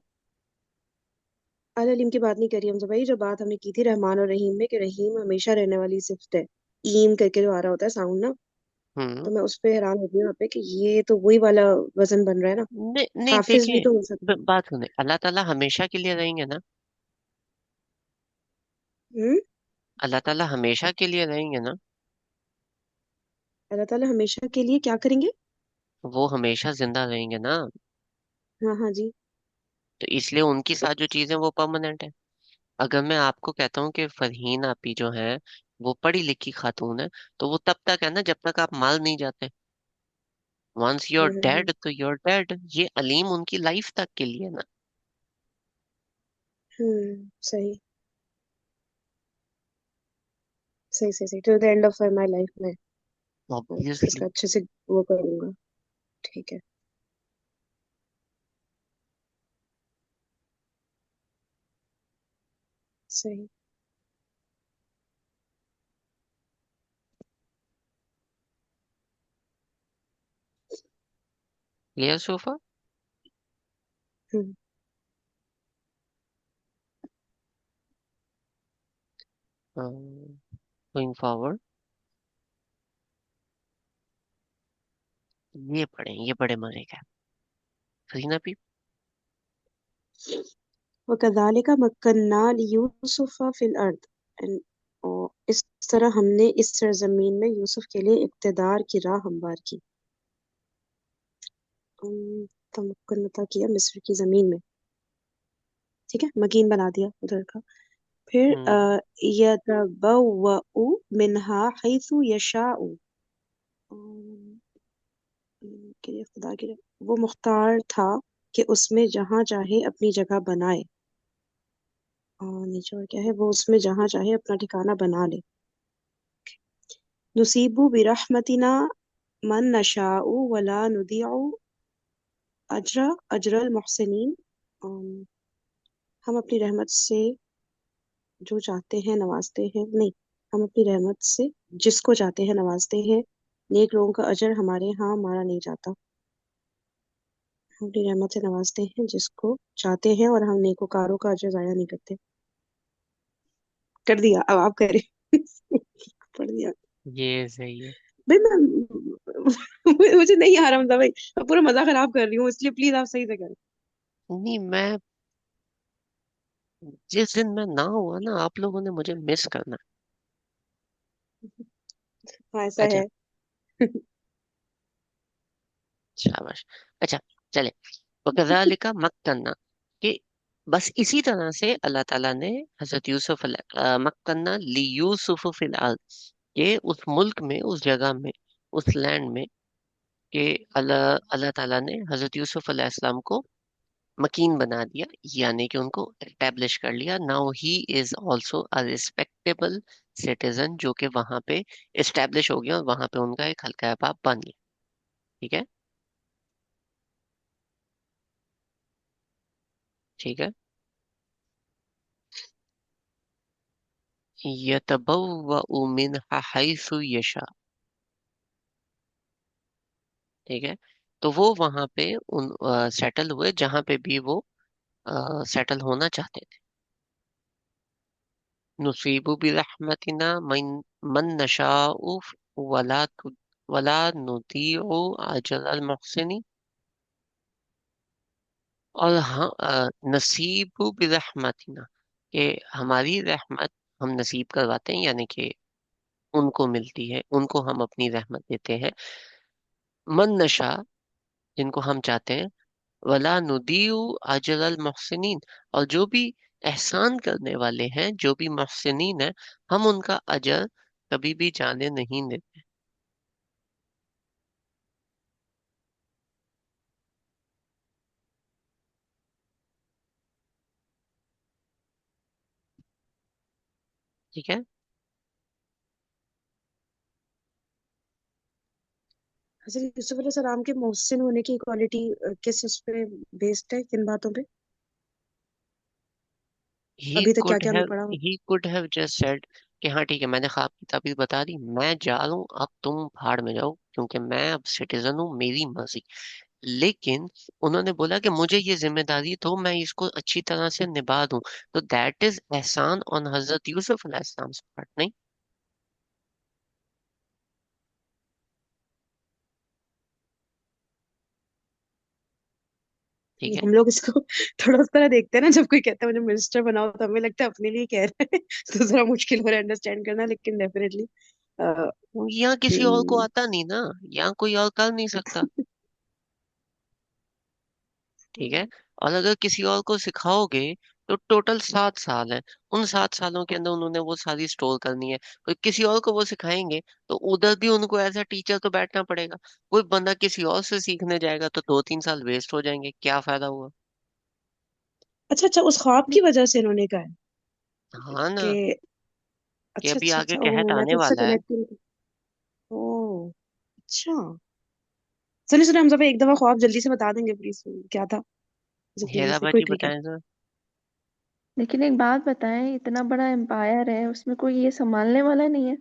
अल अलीम की बात नहीं करी हम, तो भाई जो बात हमने की थी रहमान और रहीम में, कि रहीम हमेशा रहने वाली सिफ्त है, ईम करके जो आ रहा होता है साउंड ना, हम्म। तो मैं उस पे हैरान होती हूँ यहाँ पे कि ये तो वही वाला वजन बन रहा है ना। नहीं नहीं, हाफिज भी देखिए, तो हो सकता है। बात सुने, अल्लाह ताला हमेशा के लिए रहेंगे ना। हम्म। अल्लाह ताला हमेशा के लिए रहेंगे ना। अल्लाह ताला हमेशा के लिए क्या करेंगे? वो हमेशा जिंदा रहेंगे ना। हाँ हाँ जी। तो इसलिए उनके साथ जो चीजें वो परमानेंट है। अगर मैं आपको कहता हूँ कि फरहीन आपी जो है वो पढ़ी लिखी खातून है, तो वो तब तक है ना जब तक आप माल नहीं जाते। Once your hmm. डेड तो यूर डेड। ये अलीम उनकी लाइफ तक के लिए ना। सही सही सही सही, to the end of my life में ऑब्वियसली। इसका अच्छे से वो करूंगा। ठीक है। सही। Clear so far. Hmm going forward, ये पढ़े, ये बड़े मजे का है। फरहीन आपी। वकज़ालिक मक्कन्ना लियूसुफ फिल अर्द, एंड और इस तरह हमने इस सरजमीन में यूसुफ के लिए इक़्तिदार की राह हमवार की। तमक्कुन अता किया मिस्र की जमीन में। ठीक है, मकीन बना दिया उधर का। फिर हम्म। यतबव्वउ मिन्हा हैसु यशाउ, के लिए खुदा के लिए वो मुख्तार था कि उसमें जहां चाहे अपनी जगह बनाए। और नीचे और क्या है, वो उसमें जहां चाहे अपना ठिकाना बना ले। नुसीबु बिरहमतिना मन नशाउ वला नुदिउ अजरा अजरल मोहसिनीन। हम अपनी रहमत से जो चाहते हैं नवाजते हैं, नहीं, हम अपनी रहमत से जिसको चाहते हैं नवाजते हैं, नेक लोगों का अजर हमारे यहाँ मारा नहीं जाता। हम अपनी रहमत से नवाजते हैं जिसको चाहते हैं, और हम नेकोकारों का अजर जाया नहीं करते। कर दिया, अब आप करें। पढ़ दिया। ये सही है। भाई मैं मुझे नहीं आ रहा मतलब भाई, मैं पूरा मजा खराब कर रही हूँ, इसलिए प्लीज आप सही से करें। नहीं, मैं जिस दिन मैं ना हुआ ना, आप लोगों ने मुझे मिस करना। हाँ ऐसा अच्छा। है। शाबाश। अच्छा। चले। वकज़ालिका मक्कन्ना, कि बस इसी तरह से अल्लाह ताला ने हजरत यूसुफ मक्कन्ना ली यूसुफ फिल अर्द, के उस मुल्क में, उस जगह में, उस लैंड में, कि अल्लाह अल्लाह ताला ने हजरत यूसुफ अलैहिस्सलाम को मकीन बना दिया, यानी कि उनको एस्टेब्लिश कर लिया। Now he is also a respectable citizen, जो कि वहां पे एस्टेब्लिश हो गया और वहां पे उनका एक हल्का बाप बन गया। ठीक है। ठीक है। यतबव्वअ मिनहा हैसु यशा। ठीक है। तो वो वहां पे उन सेटल हुए जहां पे भी वो सेटल होना चाहते थे। नुसीबु बिरहमतिना मन नशाउ वला वला नुदीउ अजरल मुहसिनीन। और हाँ, नसीबु बिरहमतिना, कि हमारी रहमत हम नसीब करवाते हैं, यानी कि उनको मिलती है, उनको हम अपनी रहमत देते हैं। मन नशा, जिनको हम चाहते हैं। वला नुदीउ अजरल मुहसिनीन, और जो भी एहसान करने वाले हैं, जो भी मुहसिनीन हैं, हम उनका अजर कभी भी जाने नहीं देते। ठीक है। हजरत यूसुफ अलैहिस्सलाम के मोहसिन होने की क्वालिटी किस उस पे बेस्ड है, किन बातों पे? ही अभी तक क्या कुड क्या हमने हैव पढ़ा? He could have just said कि हाँ ठीक है, मैंने ख्वाब की ताबीर बता दी, मैं जा रहा हूँ, अब तुम भाड़ में जाओ, क्योंकि मैं अब सिटीजन हूँ, मेरी मर्जी। लेकिन उन्होंने बोला कि मुझे ये जिम्मेदारी तो मैं इसको अच्छी तरह से निभा दूं। तो दैट इज एहसान ऑन हजरत यूसुफ अलैहिस्सलाम पार्ट, नहीं? ठीक है। हम लोग इसको थोड़ा उस तरह देखते हैं ना, जब कोई कहता है मुझे मिनिस्टर बनाओ, तो हमें लगता है अपने लिए कह रहा है। तो जरा मुश्किल हो रहा है अंडरस्टैंड करना, लेकिन डेफिनेटली। यहाँ किसी और को आता नहीं ना, यहाँ कोई और कर नहीं सकता। ठीक है। और अगर किसी और को सिखाओगे तो टोटल 7 साल है। उन 7 सालों के अंदर उन्होंने वो सारी स्टोर करनी है। कोई किसी और को वो सिखाएंगे तो उधर भी उनको एज अ टीचर तो बैठना पड़ेगा। कोई बंदा किसी और से सीखने जाएगा तो 2-3 साल वेस्ट हो जाएंगे, क्या फायदा हुआ। अच्छा अच्छा, उस ख्वाब की वजह से इन्होंने कहा है हाँ ना, कि कि अच्छा अभी अच्छा आगे अच्छा, कहत ओ मैं आने तो उससे वाला है। कनेक्ट नहीं। ओ अच्छा। सुनिए सुनिए, हम सब एक दफा ख्वाब जल्दी से बता देंगे प्लीज, क्या था, जल्दी हेरा से, बाजी क्विकली। बताएं तो। लेकिन एक बात बताएं, इतना बड़ा एम्पायर है, उसमें कोई ये संभालने वाला नहीं है। ये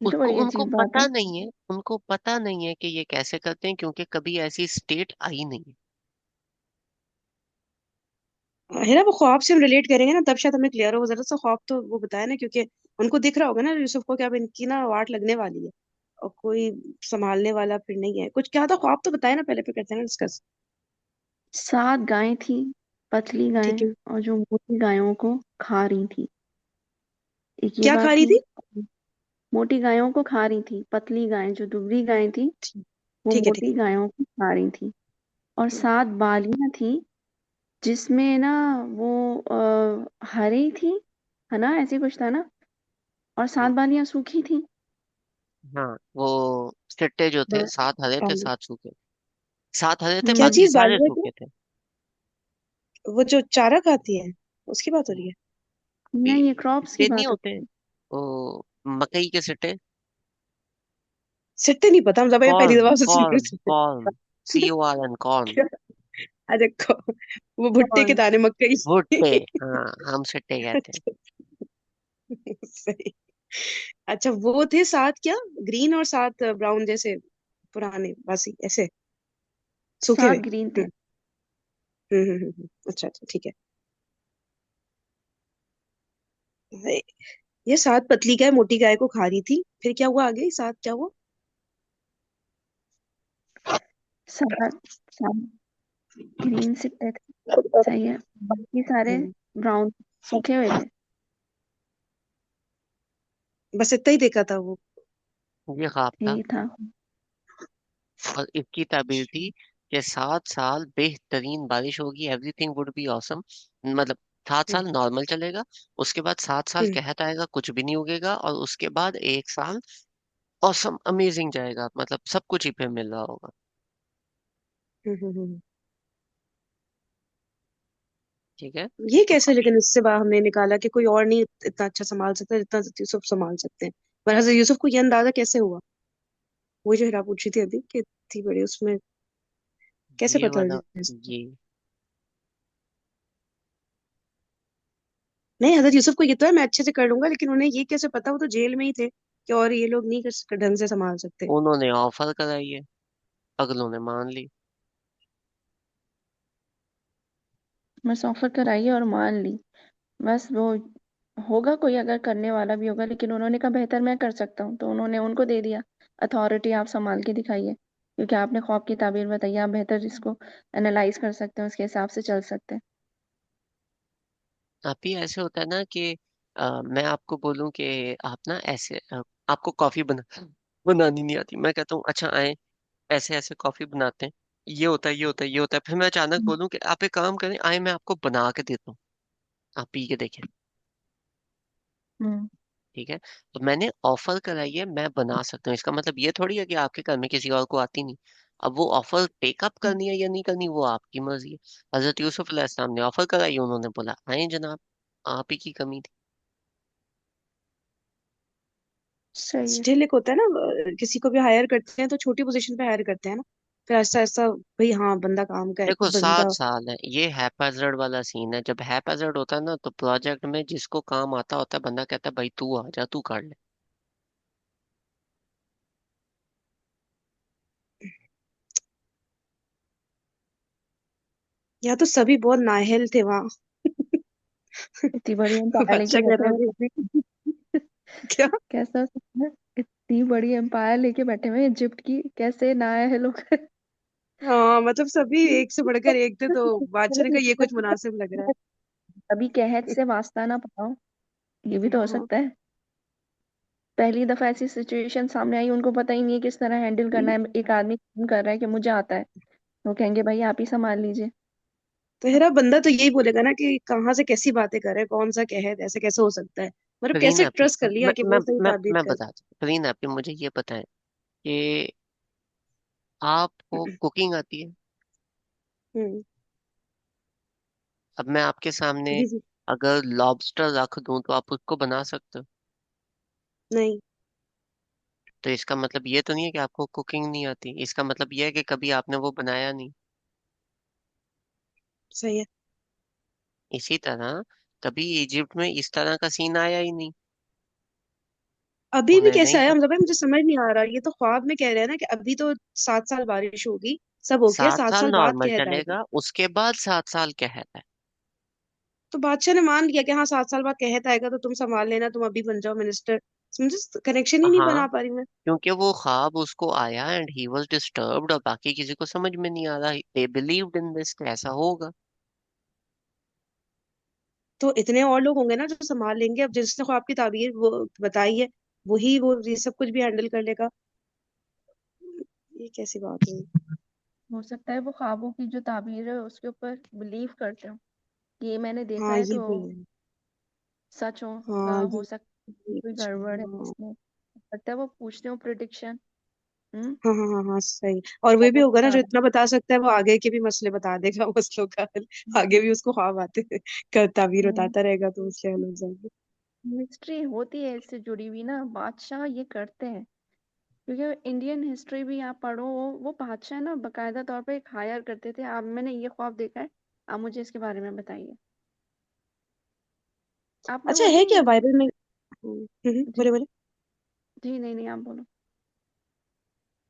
तो उसको बड़ी उनको अजीब बात पता है। नहीं है, उनको पता नहीं है कि ये कैसे करते हैं, क्योंकि कभी ऐसी स्टेट आई नहीं है। है ना, वो ख्वाब से हम रिलेट करेंगे ना तब शायद हमें क्लियर हो जरा सा। ख्वाब तो वो बताया ना, क्योंकि उनको दिख रहा होगा ना यूसुफ को कि अब इनकी ना वाट लगने वाली है, और कोई संभालने वाला फिर नहीं है। कुछ क्या था ख्वाब, तो बताया ना पहले, फिर करते हैं ना डिस्कस। 7 गायें थी, पतली ठीक गायें, है। और जो मोटी गायों को खा रही थी। एक ये क्या खा बात रही थी। थी? मोटी गायों को खा रही थी, पतली गायें जो दुबली गायें थी ठीक वो ठीक है ठीक मोटी गायों को खा रही थी। और है। 7 बालियां थी, जिसमें ना वो हरी थी, है ना, ऐसी कुछ था ना। और 7 बालियां सूखी थी। हाँ, वो सिट्टे जो थे, बस। 7 हरे थे, हाँ। 7 सूखे। 7 हरे थे, क्या हम्म। बाकी चीज सारे बाजू है क्या? सूखे थे। वो जो चारा खाती है, उसकी बात हो रही है? नहीं, ये क्रॉप्स की सिट्टे नहीं बात होते, होती है। वो मकई के सिट्टे। सिट्टे नहीं पता, हम जब ये पहली कॉर्न दफा से सुन कॉर्न रहे कॉर्न, CORN, कॉर्न। हैं। अच्छा वो भुट्टे के कौन? दाने, मकई। भुट्टे। हाँ, हम सिट्टे कहते हैं। अच्छा, सही। अच्छा वो थे 7 क्या, ग्रीन और 7 ब्राउन जैसे, पुराने बासी ऐसे, सूखे 7 हुए। ग्रीन थे। हम्म अच्छा अच्छा ठीक है। ये 7 पतली गाय मोटी गाय को खा रही थी, फिर क्या हुआ आगे, 7 क्या हुआ? 7 7 ग्रीन सिक्के थे। सही है। बाकी सारे हम्म, ब्राउन, सूखे हुए थे। बस इतना ही देखा था वो। ये ख्वाब था। यही था। और इसकी ताबीर थी कि 7 साल बेहतरीन बारिश होगी, एवरीथिंग वुड बी ऑसम। मतलब 7 साल हम्म नॉर्मल चलेगा, उसके बाद 7 साल हम्म कहत आएगा, कुछ भी नहीं उगेगा, और उसके बाद 1 साल ऑसम अमेजिंग जाएगा, मतलब सब कुछ ही पे मिल रहा होगा। हम्म। ठीक है। ये तो कैसे, अभी लेकिन इससे बाहर हमने निकाला कि कोई और नहीं इतना अच्छा संभाल सकता जितना हज़रत यूसुफ संभाल सकते हैं। पर हज़रत यूसुफ को ये अंदाजा कैसे हुआ? वो जो हिरा पूछ रही थी अभी कि इतनी बड़ी उसमें, कैसे ये पता वाला, लगा इसको? ये नहीं, हज़रत यूसुफ को ये तो है मैं अच्छे से कर लूंगा, लेकिन उन्हें ये कैसे पता, वो तो जेल में ही थे, कि और ये लोग नहीं कर ढंग से संभाल सकते। उन्होंने ऑफर कराई है, अगलों ने मान ली। बस ऑफर कराई और मान ली। बस वो होगा कोई अगर करने वाला भी होगा, लेकिन उन्होंने कहा बेहतर मैं कर सकता हूँ, तो उन्होंने उनको दे दिया अथॉरिटी, आप संभाल के दिखाइए, क्योंकि आपने ख्वाब की ताबीर बताई, आप बेहतर इसको एनालाइज कर सकते हैं, उसके हिसाब से चल सकते हैं। अभी ऐसे होता है ना कि मैं आपको बोलूं कि आप ना ऐसे आपको कॉफी बनानी नहीं आती, मैं कहता हूँ अच्छा आए, ऐसे ऐसे कॉफी बनाते हैं, ये होता है, ये होता है, ये होता है, फिर मैं अचानक हम्म। बोलूं कि आप एक काम करें, आए मैं आपको बना के देता हूँ, आप पी के देखें। हम्म। ठीक है। तो मैंने ऑफर कराई है, मैं बना सकता हूँ, इसका मतलब ये थोड़ी है कि आपके घर में किसी और को आती नहीं। अब वो ऑफर टेकअप करनी है या नहीं करनी, वो आपकी मर्जी है। हजरत यूसुफ अलैहिस्सलाम ने ऑफर कराई, उन्होंने बोला आए जनाब, आप ही की कमी थी। सही है। स्टिल एक होता है ना, किसी को भी हायर करते हैं तो छोटी पोजीशन पे हायर करते हैं ना, फिर ऐसा ऐसा भाई, हाँ बंदा काम का है, देखो, बंदा। 7 साल है, ये हैपहैज़र्ड वाला सीन है। जब हैपहैज़र्ड होता है ना, तो प्रोजेक्ट में जिसको काम आता होता है, बंदा कहता है भाई तू आ जा, तू कर ले। या तो सभी बहुत नाअहल थे वहां। इतनी बड़ी एम्पायर लेके बादशाह कह बैठे रहा हुए है कभी। क्या? कैसा हो सकता है? इतनी बड़ी एम्पायर लेके बैठे हुए इजिप्ट की, कैसे ना आए हैं लोग। हाँ मतलब सभी एक से बढ़कर एक थे, तो बादशाह ने कहा ये कुछ मुनासिब लग रहा है। अभी कहत से वास्ता ना पाओ, ये भी तो हो हाँ। सकता है। पहली दफा ऐसी सिचुएशन सामने आई, उनको पता ही नहीं है किस तरह हैंडल करना है। एक आदमी फोन कर रहा है कि मुझे आता है, वो कहेंगे भाई आप ही संभाल लीजिए। तेरा बंदा तो यही बोलेगा ना कि कहाँ से कैसी बातें करे, कौन सा कहे, ऐसे कैसे हो सकता है। मतलब करीना कैसे आपी, ट्रस्ट कर लिया कि वो सही ताबीर मैं कर। बताता हूँ। करीना आपी, मुझे ये बताएं कि आपको कुकिंग आती है? हम्म। अब मैं आपके सामने जी जी। अगर लॉबस्टर रख दूं तो आप उसको बना सकते हो? नहीं। तो इसका मतलब ये तो नहीं है कि आपको कुकिंग नहीं आती, इसका मतलब ये है कि कभी आपने वो बनाया नहीं। सही है। इसी तरह कभी इजिप्ट में इस तरह का सीन आया ही नहीं, अभी भी उन्हें कैसे नहीं आया पता। मतलब भाई, मुझे समझ नहीं आ रहा। ये तो ख्वाब में कह रहे हैं ना कि अभी तो 7 साल बारिश होगी, सब ओके, 7 साल 7 साल बाद नॉर्मल कहत आएगा। चलेगा, उसके बाद 7 साल कहर है। तो बादशाह ने मान लिया कि हाँ 7 साल बाद कहत आएगा, तो तुम संभाल लेना, तुम अभी बन जाओ मिनिस्टर। मुझे कनेक्शन ही नहीं हाँ, बना पा रही मैं। क्योंकि वो ख्वाब उसको आया एंड ही वाज डिस्टर्ब्ड, और बाकी किसी को समझ में नहीं आ रहा, दे बिलीव्ड इन दिस कि ऐसा होगा। तो इतने और लोग होंगे ना जो संभाल लेंगे, अब जिसने ख्वाब की ताबीर वो बताई है, वही वो ये सब कुछ भी हैंडल कर लेगा। ये कैसी बात हुई। हो सकता है वो ख्वाबों की जो ताबीर है उसके ऊपर बिलीव करते हो कि ये मैंने देखा हाँ है ये तो भी है। सच होगा। हाँ हो सकता है ये कोई अच्छा, गड़बड़ है हाँ। इसमें, हो सकता है वो पूछते हो प्रिडिक्शन। हाँ हाँ हाँ हाँ सही। और वो भी ख्वाबों के होगा ना जो बारे इतना बता सकता है, वो आगे के भी मसले बता देगा, मसलों का हल। आगे में। भी उसको ख्वाब आते हैं, ताबीर बताता रहेगा तो उसके हल हो जाएंगे। हिस्ट्री होती है इससे जुड़ी हुई ना, बादशाह ये करते हैं। क्योंकि इंडियन हिस्ट्री भी आप पढ़ो, वो बादशाह ना बकायदा तौर पे एक हायर करते थे, आप मैंने ये ख्वाब देखा है, आप मुझे इसके बारे में बताइए। आपने अच्छा वो है नहीं। क्या बाइबल में? जी बोले बोले। जी, नहीं नहीं, आप बोलो।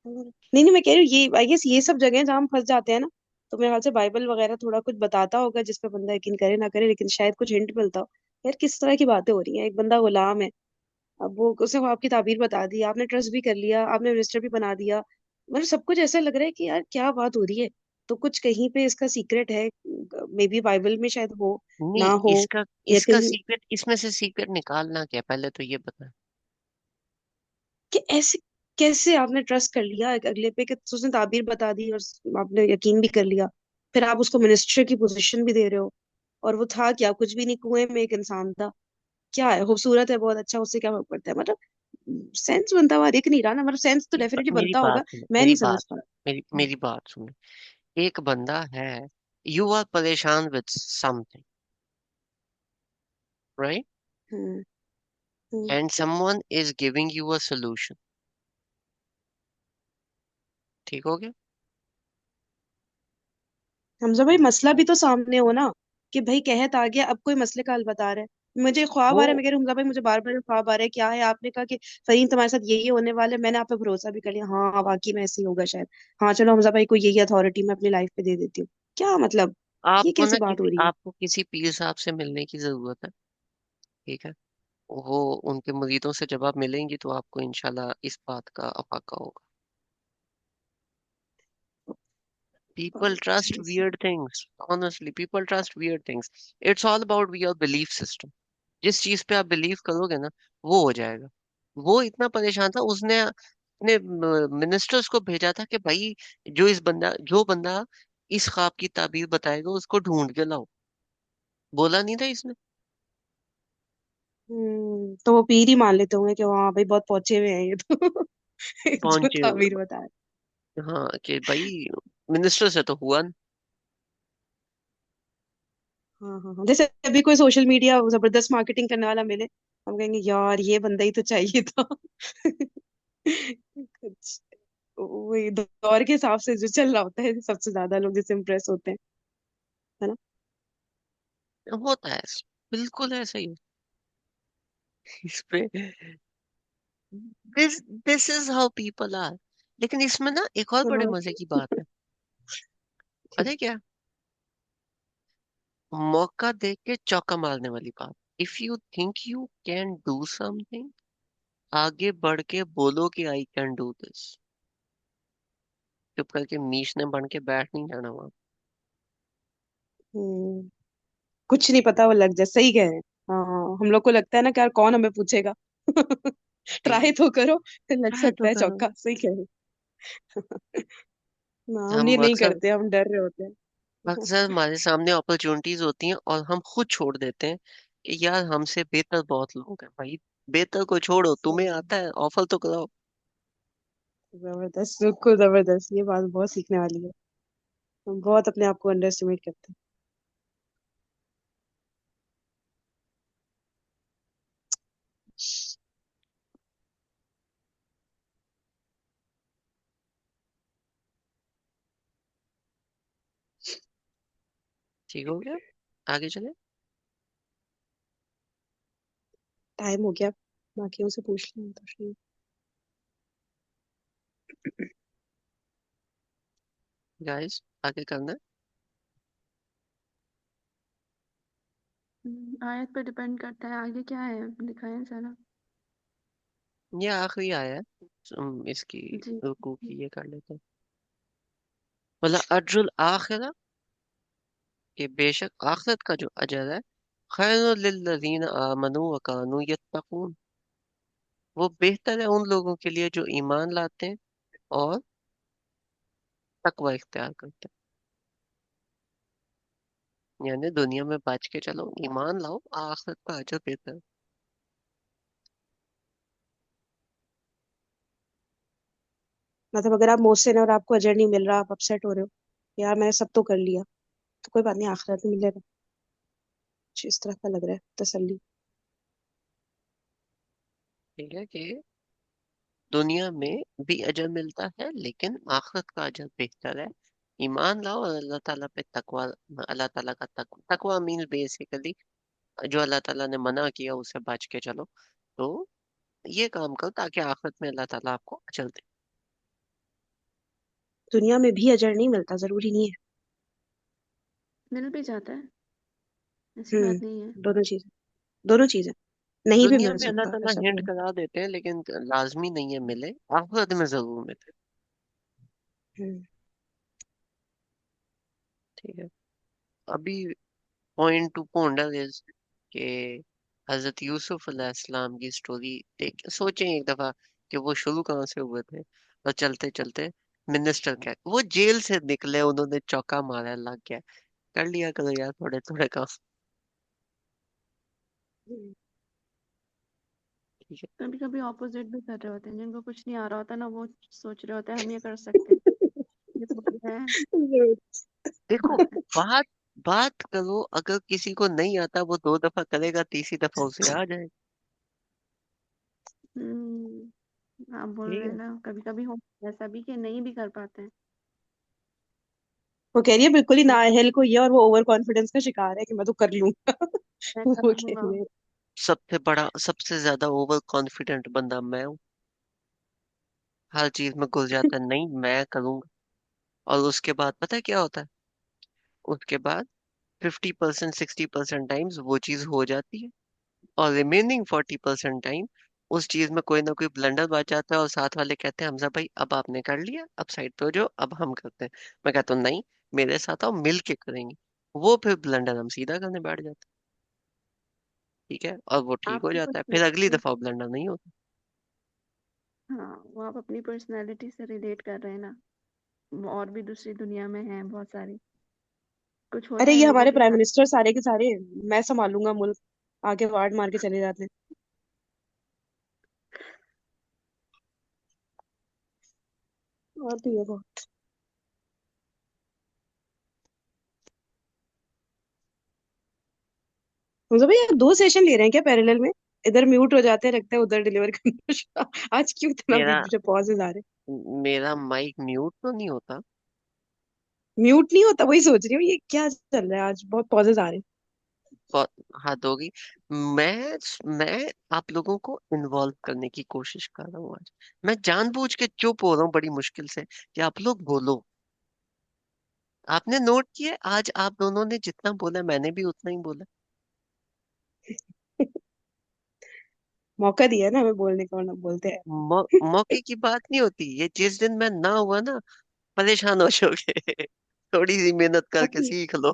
नहीं नहीं, मैं कह रही हूँ ये आई गेस ये सब जगह जहाँ हम फंस जाते हैं ना, तो मेरे ख्याल से बाइबल वगैरह थोड़ा कुछ बताता होगा जिसपे बंदा यकीन करे ना करे, लेकिन शायद कुछ हिंट मिलता हो। यार किस तरह की बातें हो रही हैं, एक बंदा गुलाम है, अब वो उसने वो आपकी ताबीर बता दी, आपने ट्रस्ट भी कर लिया, आपने मिनिस्टर भी बना दिया। मतलब सब कुछ ऐसा लग रहा है कि यार क्या बात हो रही है। तो कुछ कहीं पे इसका सीक्रेट है, मे बी बाइबल में शायद हो, नहीं, ना हो, इसका या इसका कहीं। सीक्रेट, इसमें से सीक्रेट निकालना क्या, पहले तो ये बता। कि ऐसे कैसे आपने ट्रस्ट कर लिया एक अगले पे कि उसने ताबीर बता दी और आपने यकीन भी कर लिया, फिर आप उसको मिनिस्टर की पोजीशन भी दे रहे हो। और वो था क्या, कुछ भी नहीं, कुएं में एक इंसान था। क्या है, खूबसूरत है बहुत, अच्छा, उससे क्या फर्क पड़ता है मतलब। सेंस बनता हुआ दिख नहीं रहा ना, मतलब सेंस तो डेफिनेटली मेरी बनता बात होगा। सुनो, मैं नहीं समझ पा रही। मेरी बात सुनो। एक बंदा है, यू आर परेशान with something, right, hmm. Hmm. And someone is giving you a solution, ठीक हो गया? हमजा भाई मसला भी तो सामने हो ना, कि भाई कहत आ गया, अब कोई मसले का हल बता रहा है। मुझे ख्वाब वो आ रहा है, मैं कह रही हूँ हमजा भाई मुझे बार बार ख्वाब आ रहा है, क्या है, आपने कहा कि फरीन तुम्हारे साथ यही होने वाला है, मैंने आप पे भरोसा भी कर लिया, हाँ वाकई में ऐसे ही होगा शायद। हाँ चलो हमजा भाई को यही अथॉरिटी मैं अपनी लाइफ पे दे देती हूँ। क्या मतलब, ये कैसी बात हो रही है। आपको किसी पीर साहब से मिलने की जरूरत है, ठीक है? वो उनके मुरीदों से जब आप मिलेंगी तो आपको इंशाल्लाह इस बात का अफाका होगा। People trust weird things. Honestly, people trust weird things. It's all about your belief system. जिस चीज पे आप बिलीव करोगे ना, वो हो जाएगा। वो इतना परेशान था, उसने अपने मिनिस्टर्स को भेजा था कि भाई, जो बंदा इस ख्वाब की ताबीर बताएगा उसको ढूंढ के लाओ। बोला नहीं था इसने? तो वो पीर ही मान लेते होंगे कि हाँ भाई बहुत पहुंचे हुए हैं ये तो। जो पहुंचे हुए। ताबीर बता रहे। हाँ, कि भाई मिनिस्टर से तो हुआ नहीं। हाँ हाँ हाँ, जैसे अभी कोई सोशल मीडिया जबरदस्त मार्केटिंग करने वाला मिले, हम कहेंगे यार ये बंदा ही तो चाहिए था। कुछ वही दौर के हिसाब से जो चल रहा होता है, सबसे ज्यादा लोग जिससे इम्प्रेस होते हैं, है ना। होता है ऐसे। बिल्कुल ऐसा ही है। इस पे this this is how people are. लेकिन इसमें ना एक और बड़े हाँ। मजे की बात है। पता है क्या? मौका देख के चौका मारने वाली बात। If you think you can do something, आगे बढ़ के बोलो कि आई कैन डू दिस। चुप करके मीश ने बन के बैठ नहीं जाना वहां। हम्म, कुछ नहीं पता वो लग जाए, सही कह रहे हैं। हाँ हम लोग को लगता है ना कि यार कौन हमें पूछेगा। ट्राई तो करो, लग ट्राई तो सकता है करो। चौका, सही कह रहे हैं। ना हम हम ये नहीं अक्सर करते, हम डर रहे होते हैं। अक्सर हमारे सामने अपॉर्चुनिटीज होती हैं और हम खुद छोड़ देते हैं कि यार हमसे बेहतर बहुत लोग हैं भाई। बेहतर को छोड़ो, तुम्हें सही। आता है, ऑफर तो कराओ। जबरदस्त, बिल्कुल जबरदस्त, ये बात बहुत सीखने वाली है। हम बहुत अपने आप को अंडर एस्टिमेट करते ठीक हो गया, आगे चले। हैं। टाइम हो गया, बाकियों से पूछ लें तो सही। गाइस, आगे करना है। आयत पर डिपेंड करता है, आगे क्या है दिखाएं जरा। ये आखिरी आया है। इसकी जी। रुकू की ये कर लेते हैं। बोला अज्रुल आखिरा, कि बेशक आखिरत का जो अजर है, खैरुल लिल्लज़ीना आमनू व कानू यत्तकून, वो बेहतर है उन लोगों के लिए जो ईमान लाते हैं और तकवा इख्तियार करते हैं। यानी दुनिया में बच के चलो, ईमान लाओ, आखिरत का अजर बेहतर है। मतलब अगर आप मोहसिन हैं और आपको अजर नहीं मिल रहा, आप अपसेट हो रहे हो, यार मैंने सब तो कर लिया, तो कोई बात नहीं, आखिरत में मिलेगा। कुछ इस तरह का लग रहा है, तसल्ली। ठीक है कि दुनिया में भी अजर मिलता है लेकिन आखिरत का अजर बेहतर है। ईमान लाओ और अल्लाह ताला पे तकवा, अल्लाह ताला का तकवा मीन्स बेसिकली जो अल्लाह ताला ने मना किया उसे बच के चलो। तो ये काम करो ताकि आखिरत में अल्लाह ताला आपको अजर दे। दुनिया में भी अजर नहीं मिलता, जरूरी नहीं है। मिल भी जाता है, ऐसी बात नहीं है। हम्म, दोनों चीजें, दोनों चीजें। नहीं भी दुनिया मिल में अल्लाह सकता, ताला ऐसा हिंट कोई। करा देते हैं लेकिन लाजमी नहीं है मिले, आखिरत में जरूर मिले। हम्म। ठीक है। अभी पॉइंट टू पॉन्डर इज के हजरत यूसुफ अलैहिस्सलाम की स्टोरी देख सोचें एक दफा कि वो शुरू कहाँ से हुए थे और चलते चलते मिनिस्टर क्या वो जेल से निकले, उन्होंने चौका मारा, लग गया। कर लिया करो यार थोड़े थोड़े काम। हम्म। ठीक है। कभी कभी ऑपोजिट भी कर रहे होते हैं, जिनको कुछ नहीं आ रहा होता ना, वो सोच रहे होते हैं हम ये कर सकते हैं, ये थोड़ी है। जरूर। देखो, बात बात करो, अगर किसी को नहीं आता वो दो दफा करेगा, तीसरी दफा उसे आ जाए। आप बोल ठीक रहे हैं है। ना, कभी कभी हो ऐसा भी कि नहीं भी कर पाते हैं। वो कह रही है बिल्कुल ही मैं नाअहल को ये, और वो ओवर कॉन्फिडेंस का शिकार है कि मैं तो कर लूंगा। मैं कर वो कह लूंगा। रही है। सबसे बड़ा, सबसे ज्यादा ओवर कॉन्फिडेंट बंदा मैं हूँ। हर चीज में घुस जाता है, नहीं मैं करूंगा। और उसके बाद पता है क्या होता है? उसके बाद 50% 60% टाइम्स वो चीज हो जाती है, और रिमेनिंग 40% टाइम उस चीज में कोई ना कोई ब्लंडर बच जाता है और साथ वाले कहते हैं हमजा भाई अब आपने कर लिया, अब साइड पे हो जाओ, अब हम करते हैं। मैं कहता हूँ नहीं, मेरे साथ आओ, मिल के करेंगे। वो फिर ब्लंडर हम सीधा करने बैठ जाते हैं। ठीक है, और वो ठीक हो आपकी जाता है, फिर अगली पर्सनैलिटी, दफा वो ब्लंडर नहीं होता। हाँ वो आप अपनी पर्सनैलिटी से रिलेट कर रहे हैं ना। और भी दूसरी दुनिया में है बहुत सारी, कुछ अरे होते हैं ये लोगों हमारे के प्राइम साथ। मिनिस्टर सारे के सारे, मैं संभालूंगा मुल्क, आगे वार्ड मार के चले जाते हैं। और भी है बहुत। मतलब भैया दो सेशन ले रहे हैं क्या पैरेलल में? इधर म्यूट हो जाते हैं, लगता है उधर डिलीवर करना आज क्यों इतना बीच मेरा बीच में पॉजेज आ रहे मेरा माइक म्यूट तो नहीं होता। हैं? म्यूट नहीं होता, वही सोच रही हूँ ये क्या चल रहा है, आज बहुत पॉजेज आ रहे हैं। बहुत हद होगी। मैं आप लोगों को इन्वॉल्व करने की कोशिश कर रहा हूँ आज। मैं जानबूझ के चुप हो रहा हूँ बड़ी मुश्किल से कि आप लोग बोलो। आपने नोट किया, आज आप दोनों ने जितना बोला मैंने भी उतना ही बोला। मौका दिया है ना हमें बोलने का, वरना बोलते हैं। मौके की बात नहीं होती ये, जिस दिन मैं ना हुआ ना, परेशान हो जाओगे। थोड़ी सी मेहनत करके बाकी सीख लो।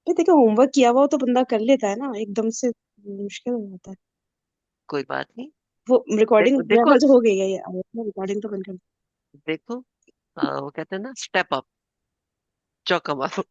ये देखो, होमवर्क किया हुआ हो तो बंदा कर लेता है ना, एकदम से मुश्किल हो जाता है। कोई बात नहीं। वो रिकॉर्डिंग देखो मेरे देखो ख्याल से हो गई है, ये रिकॉर्डिंग तो बंद कर। देखो, वो कहते हैं ना स्टेप अप। चौका मारो।